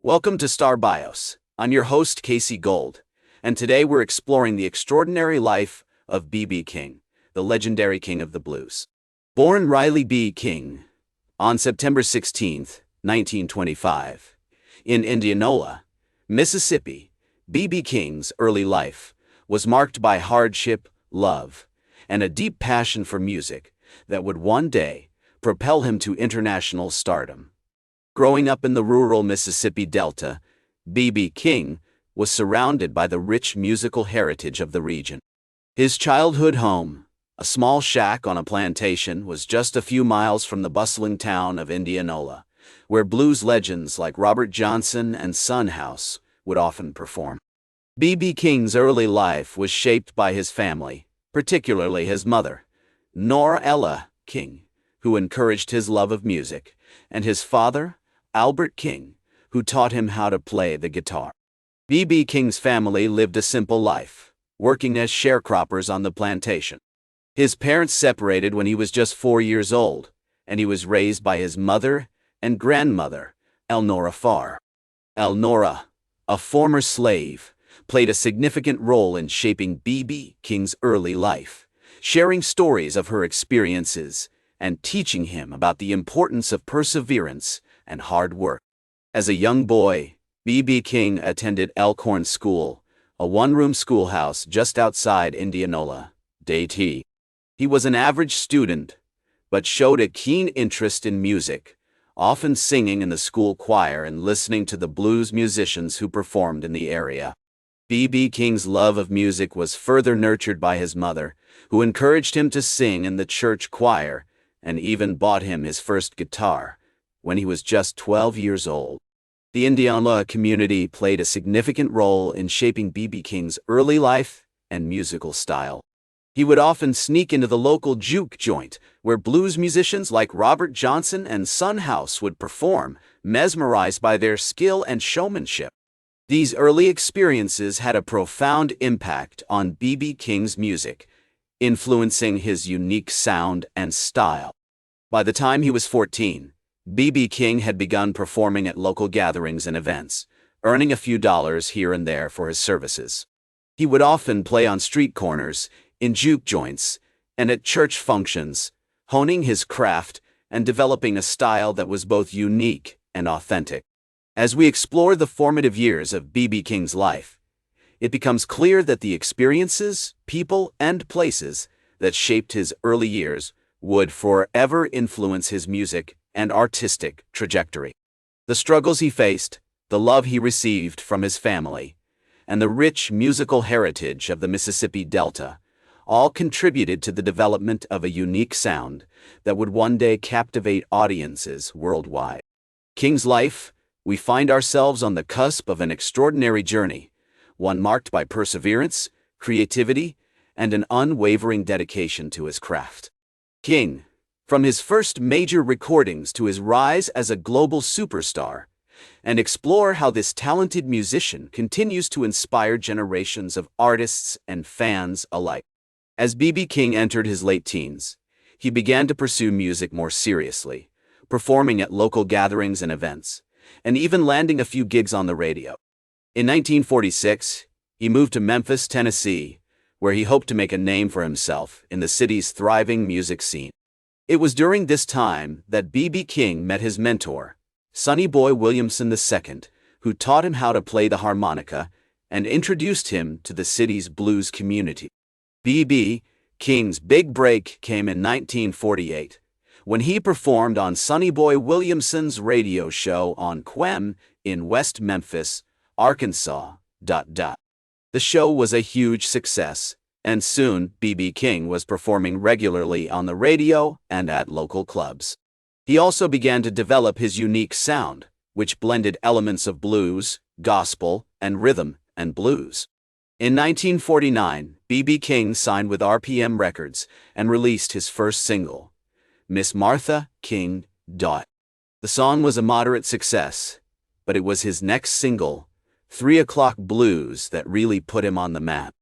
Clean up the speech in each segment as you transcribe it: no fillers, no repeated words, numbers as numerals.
Welcome to Star Bios. I'm your host, Casey Gold, and today we're exploring the extraordinary life of B.B. King, the legendary king of the blues. Born Riley B. King on September 16, 1925, in Indianola, Mississippi, B.B. King's early life was marked by hardship, love, and a deep passion for music that would one day propel him to international stardom. Growing up in the rural Mississippi Delta, B.B. King was surrounded by the rich musical heritage of the region. His childhood home, a small shack on a plantation, was just a few miles from the bustling town of Indianola, where blues legends like Robert Johnson and Son House would often perform. B.B. King's early life was shaped by his family, particularly his mother, Nora Ella King, who encouraged his love of music, and his father, Albert King, who taught him how to play the guitar. B.B. King's family lived a simple life, working as sharecroppers on the plantation. His parents separated when he was just 4 years old, and he was raised by his mother and grandmother, Elnora Farr. Elnora, a former slave, played a significant role in shaping B.B. King's early life, sharing stories of her experiences and teaching him about the importance of perseverance and hard work. As a young boy, B.B. King attended Elkhorn School, a one-room schoolhouse just outside Indianola, Dayton. He was an average student, but showed a keen interest in music, often singing in the school choir and listening to the blues musicians who performed in the area. B.B. King's love of music was further nurtured by his mother, who encouraged him to sing in the church choir and even bought him his first guitar when he was just 12 years old. The Indianola community played a significant role in shaping B.B. King's early life and musical style. He would often sneak into the local juke joint, where blues musicians like Robert Johnson and Son House would perform, mesmerized by their skill and showmanship. These early experiences had a profound impact on B.B. King's music, influencing his unique sound and style. By the time he was 14, B.B. King had begun performing at local gatherings and events, earning a few dollars here and there for his services. He would often play on street corners, in juke joints, and at church functions, honing his craft and developing a style that was both unique and authentic. As we explore the formative years of B.B. King's life, it becomes clear that the experiences, people, and places that shaped his early years would forever influence his music and artistic trajectory. The struggles he faced, the love he received from his family, and the rich musical heritage of the Mississippi Delta all contributed to the development of a unique sound that would one day captivate audiences worldwide. King's life, we find ourselves on the cusp of an extraordinary journey, one marked by perseverance, creativity, and an unwavering dedication to his craft. King, from his first major recordings to his rise as a global superstar, and explore how this talented musician continues to inspire generations of artists and fans alike. As B.B. King entered his late teens, he began to pursue music more seriously, performing at local gatherings and events, and even landing a few gigs on the radio. In 1946, he moved to Memphis, Tennessee, where he hoped to make a name for himself in the city's thriving music scene. It was during this time that B.B. King met his mentor, Sonny Boy Williamson II, who taught him how to play the harmonica and introduced him to the city's blues community. B.B. King's big break came in 1948, when he performed on Sonny Boy Williamson's radio show on QM in West Memphis, Arkansas. The show was a huge success, and soon B.B. King was performing regularly on the radio and at local clubs. He also began to develop his unique sound, which blended elements of blues, gospel, and rhythm and blues. In 1949, B.B. King signed with RPM Records and released his first single, Miss Martha King. The song was a moderate success, but it was his next single, 3 O'Clock Blues, that really put him on the map.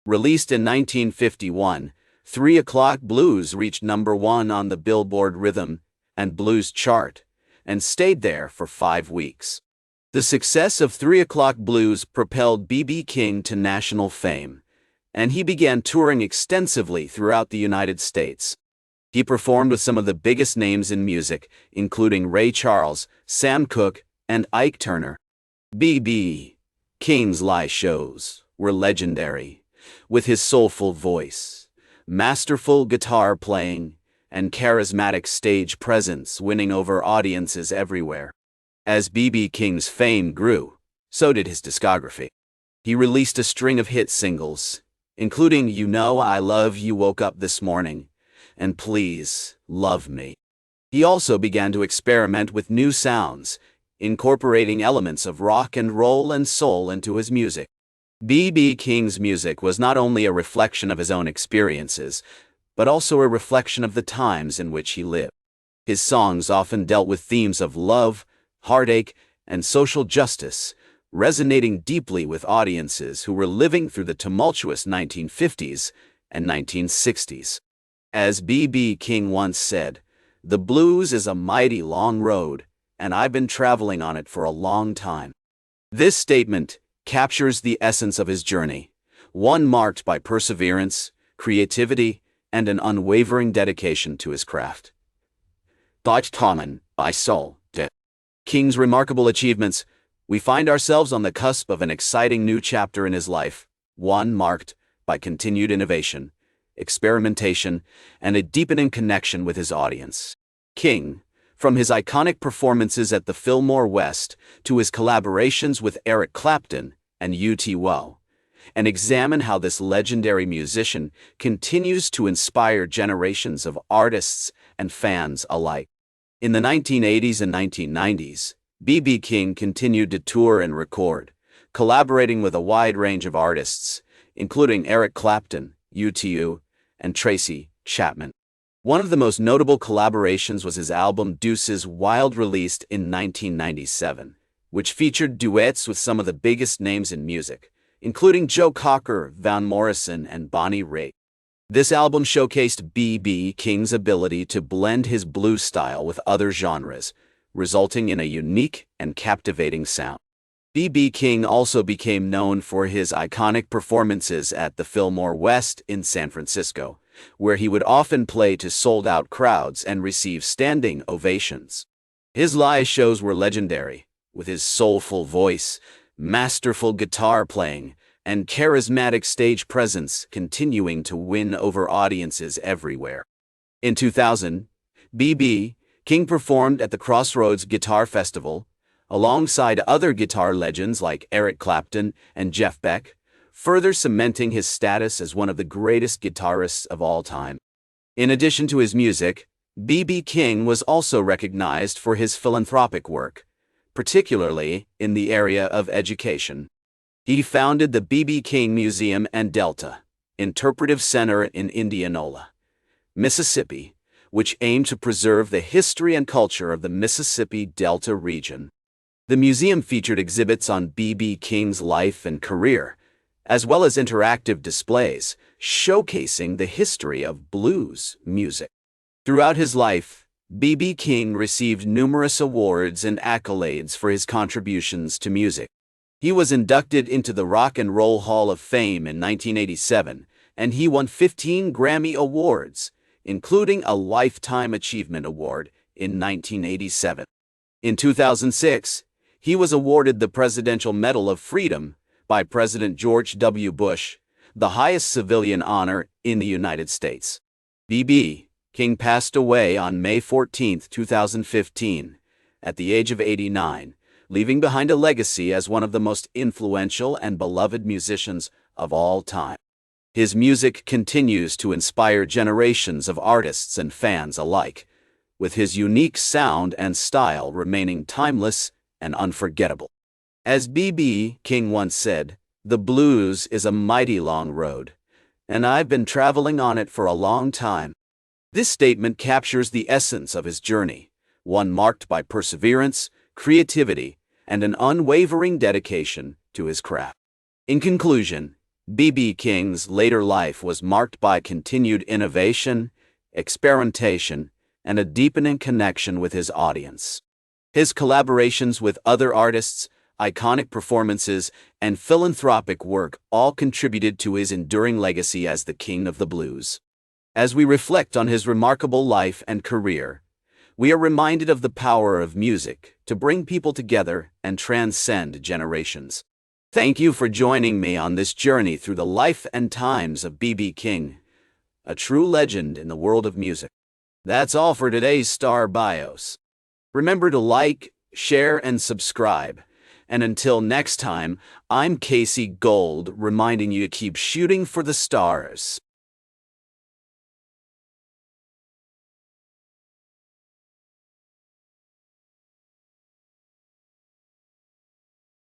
Released in 1951, 3 O'Clock Blues reached #1 on the Billboard Rhythm and Blues chart and stayed there for 5 weeks. The success of 3 O'Clock Blues propelled B.B. King to national fame, and he began touring extensively throughout the United States. He performed with some of the biggest names in music, including Ray Charles, Sam Cooke, and Ike Turner. B.B. King's live shows were legendary, with his soulful voice, masterful guitar playing, and charismatic stage presence winning over audiences everywhere. As B.B. King's fame grew, so did his discography. He released a string of hit singles, including You Know I Love You, Woke Up This Morning, and Please Love Me. He also began to experiment with new sounds, incorporating elements of rock and roll and soul into his music. B.B. King's music was not only a reflection of his own experiences, but also a reflection of the times in which he lived. His songs often dealt with themes of love, heartache, and social justice, resonating deeply with audiences who were living through the tumultuous 1950s and 1960s. As B.B. King once said, "The blues is a mighty long road, and I've been traveling on it for a long time." This statement captures the essence of his journey, one marked by perseverance, creativity, and an unwavering dedication to his craft. Deutsch Tommen, by Soul. King's remarkable achievements, we find ourselves on the cusp of an exciting new chapter in his life, one marked by continued innovation, experimentation, and a deepening connection with his audience. King, from his iconic performances at the Fillmore West to his collaborations with Eric Clapton and U2, and examine how this legendary musician continues to inspire generations of artists and fans alike. In the 1980s and 1990s, B.B. King continued to tour and record, collaborating with a wide range of artists, including Eric Clapton, U2, and Tracy Chapman. One of the most notable collaborations was his album Deuces Wild, released in 1997, which featured duets with some of the biggest names in music, including Joe Cocker, Van Morrison, and Bonnie Raitt. This album showcased B.B. King's ability to blend his blues style with other genres, resulting in a unique and captivating sound. B.B. King also became known for his iconic performances at the Fillmore West in San Francisco, where he would often play to sold-out crowds and receive standing ovations. His live shows were legendary, with his soulful voice, masterful guitar playing, and charismatic stage presence continuing to win over audiences everywhere. In 2000, B.B. King performed at the Crossroads Guitar Festival, alongside other guitar legends like Eric Clapton and Jeff Beck, further cementing his status as one of the greatest guitarists of all time. In addition to his music, B.B. King was also recognized for his philanthropic work, particularly in the area of education. He founded the B.B. King Museum and Delta Interpretive Center in Indianola, Mississippi, which aimed to preserve the history and culture of the Mississippi Delta region. The museum featured exhibits on B.B. King's life and career, as well as interactive displays showcasing the history of blues music. Throughout his life, B.B. King received numerous awards and accolades for his contributions to music. He was inducted into the Rock and Roll Hall of Fame in 1987, and he won 15 Grammy Awards, including a Lifetime Achievement Award in 1987. In 2006, he was awarded the Presidential Medal of Freedom by President George W. Bush, the highest civilian honor in the United States. B.B. King passed away on May 14, 2015, at the age of 89, leaving behind a legacy as one of the most influential and beloved musicians of all time. His music continues to inspire generations of artists and fans alike, with his unique sound and style remaining timeless and unforgettable. As B.B. King once said, "The blues is a mighty long road, and I've been traveling on it for a long time." This statement captures the essence of his journey, one marked by perseverance, creativity, and an unwavering dedication to his craft. In conclusion, B.B. King's later life was marked by continued innovation, experimentation, and a deepening connection with his audience. His collaborations with other artists iconic performances, and philanthropic work all contributed to his enduring legacy as the King of the Blues. As we reflect on his remarkable life and career, we are reminded of the power of music to bring people together and transcend generations. Thank you for joining me on this journey through the life and times of B.B. King, a true legend in the world of music. That's all for today's Star Bios. Remember to like, share, and subscribe. And until next time, I'm Casey Gold, reminding you to keep shooting for the stars.